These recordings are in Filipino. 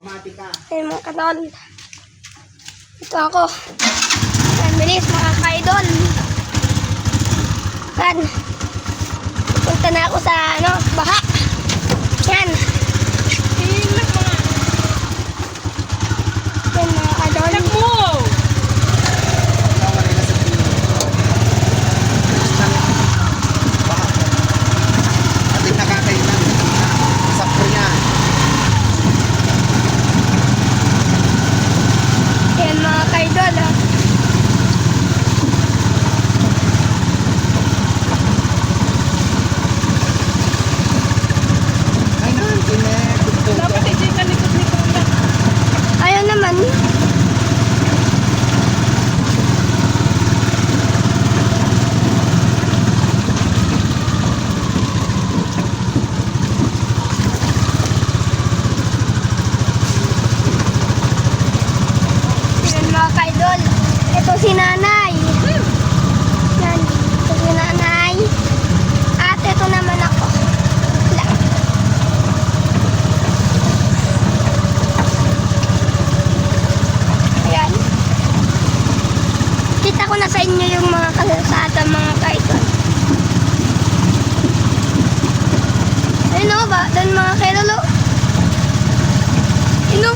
Ayun mga kadol. Ito ako. Yan, bilis mga ka-idol. Yan. Punta na ako sa baha. Yan. Yan mga kadol. Yan mga ka-idol. Ayaw naman. Yan mga ka-idol. Ito si nanay. Yan. Ito si nanay. At ito naman ako. Lang. Ayan. Kita ko na sa inyo yung mga kalsada mga ka-idol. Ayun o ba? Doon mga ka-idol o. Ayun o.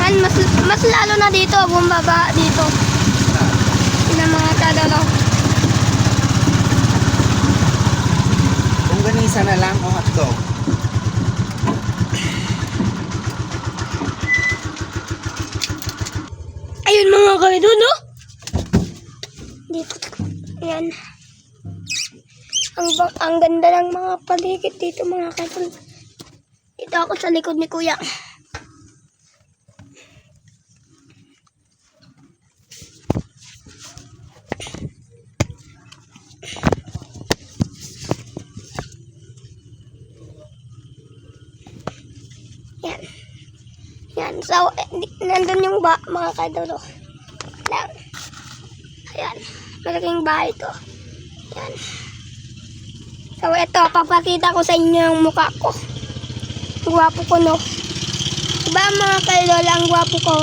Yan, mas lalo na dito, bumaba dito. Yun ang mga kadalaw. Kung ganisa na lang o hotdog. Ayun mga kaidol, no? Dito. Ayan. Ang ganda ng mga paligid dito mga kaidol. Dito ako sa likod ni kuya. Yan. Yan. So, nandun yung mga kadolo. Lang. Ayan. Malaking bahay ito. Yan. So, ito. Papakita ko sa inyo yung mukha ko. Ang gwapo ko, no? Diba mga kadolo, ang gwapo ko?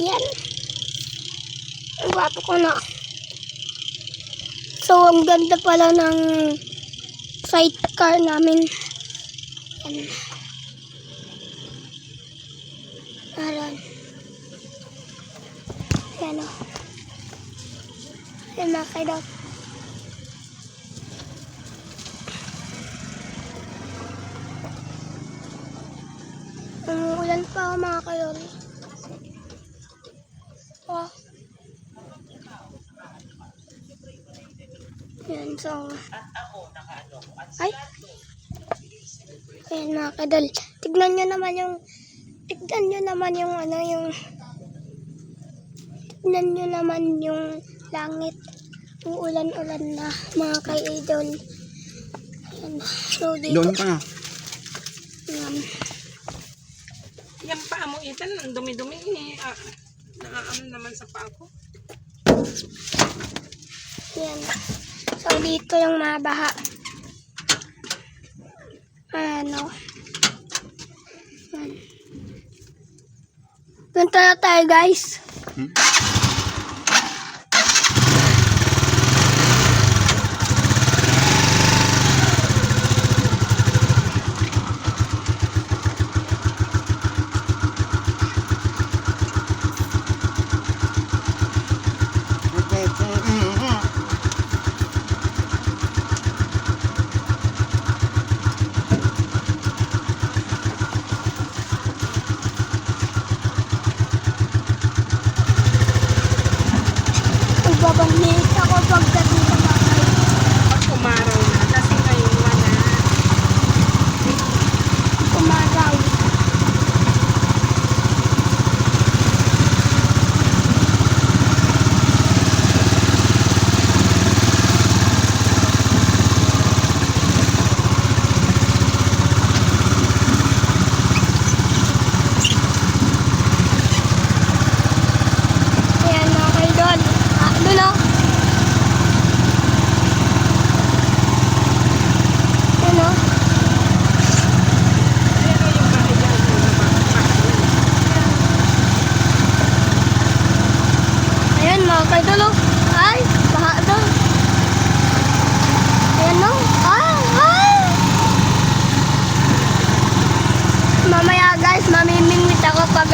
Yan. Ang gwapo ko na. So, ang ganda pala ng sidecar namin. Yan. Ayan. Yan o. Yan mga kaidol. Umuulan pa ako mga kaidol. Oh. Yan, so. Ay. Ayan mga kadol. Tignan nyo naman yung langit. Uulan-ulan na mga ka-idol. Ayan. So, dito. Doon ka nga. Ayan. Yung paa mo, Ethan, ang dumi-dumi. Naaano naman sa paa ko. Ayan. So, dito yung mabaha. Ano. Ayan. Punta na tayo, guys. Magbabangit ako pagdating sa bahay. Pag umaraw na, kasi ngayon wala. Umaraw. mga kaidol, oh. Ay, baha doon. Ayan, no? Mamaya guys, mamimingwit ako pag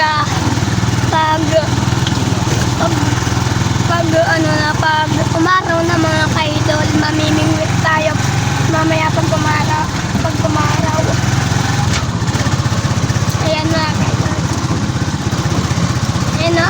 umaraw na mga kaidol, mamimingwit tayo. Mamaya pag umaraw. Ayan mga kaidol. Ayan, no?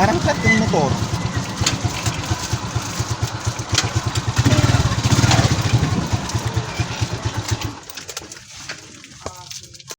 Parang flat yung motor.